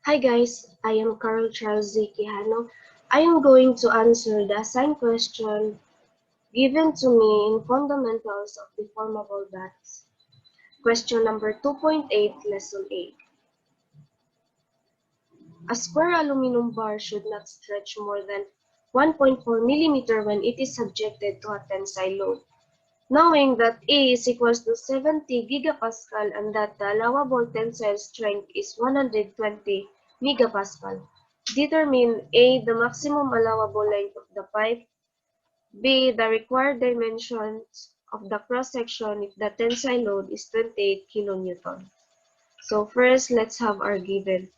Hi guys, I am Carl Charles Z. Quijano. I am going to answer the assigned question given to me in Fundamentals of Deformable Bats. Question number 2.8, Lesson 8. A square aluminum bar should not stretch more than 1.4 millimeter when it is subjected to a tensile load. Knowing that A is equals to 70 gigapascal and that the allowable tensile strength is 120 megapascal, determine A, the maximum allowable length of the pipe, B, the required dimensions of the cross-section if the tensile load is 28 kilonewton. So first, let's have our given.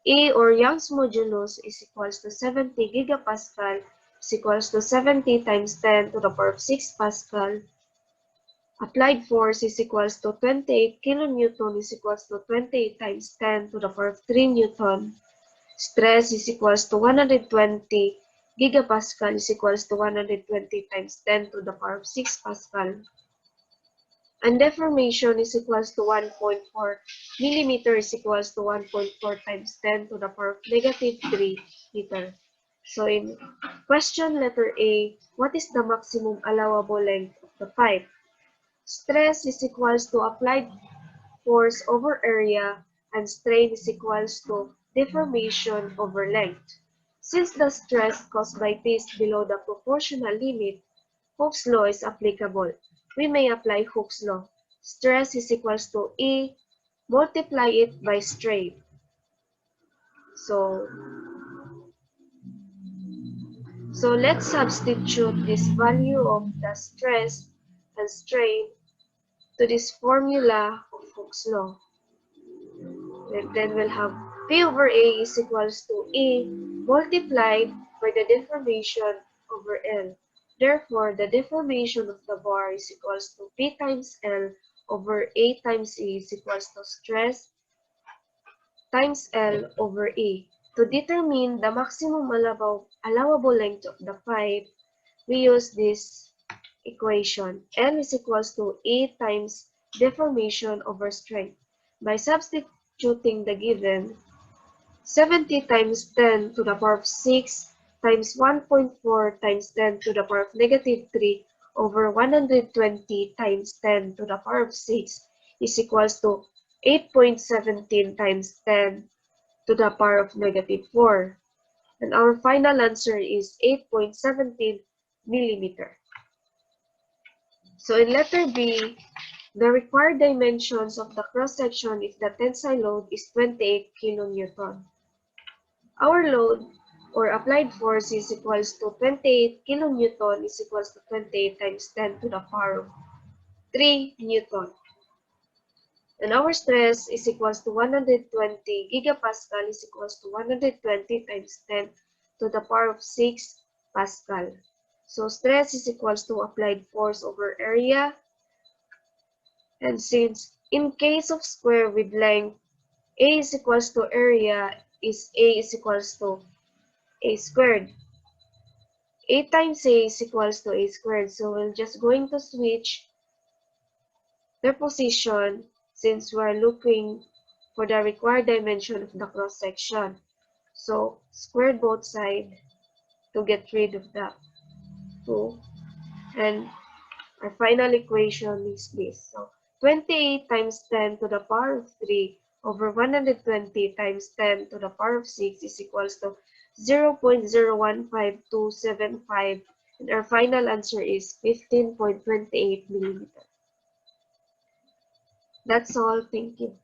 A, or Young's modulus, is equals to 70 gigapascal is equals to 70 times 10 to the power of 6 pascal. Applied force is equals to 28 kilonewton is equals to 28 times 10 to the power of 3 newton. Stress is equals to 120 gigapascal is equals to 120 times 10 to the power of 6 pascal. And deformation is equals to 1.4 millimeter is equals to 1.4 times 10 to the power of negative 3 meter. So in question letter A, what is the maximum allowable length of the pipe? Stress is equals to applied force over area and strain is equals to deformation over length. Since the stress caused by P is below the proportional limit, Hooke's law is applicable. We may apply Hooke's law. Stress is equals to E, multiply it by strain. So let's substitute this value of the stress and strain to this formula of Hooke's law. And then we'll have P over A is equals to E multiplied by the deformation over L. Therefore, the deformation of the bar is equals to P times L over A times E is equals to stress times L over E. To determine the maximum allowable length of the pipe, we use this equation. L is equals to E times deformation over strength. By substituting the given, 70 times 10 to the power of 6 times 1.4 times 10 to the power of negative 3 over 120 times 10 to the power of 6 is equals to 8.17 times 10 to the power of negative 4. And our final answer is 8.17 millimeter. So in letter B, the required dimensions of the cross-section if the tensile load is 28 kilonewton. Our load or applied force is equals to 28 kilonewton is equals to 28 times 10 to the power of 3 newton. And our stress is equals to 120 gigapascal is equals to 120 times 10 to the power of 6 pascal. So stress is equals to applied force over area. And since in case of square with length, A is equals to area is A is equals to A squared. A times A is equals to A squared. So we're just going to switch their position since we're looking for the required dimension of the cross section. So square both sides to get rid of the 2. And our final equation is this. So 28 times 10 to the power of 3 over 120 times 10 to the power of 6 is equals to 0.015275, and our final answer is 15.28 millimeter. That's all. Thank you.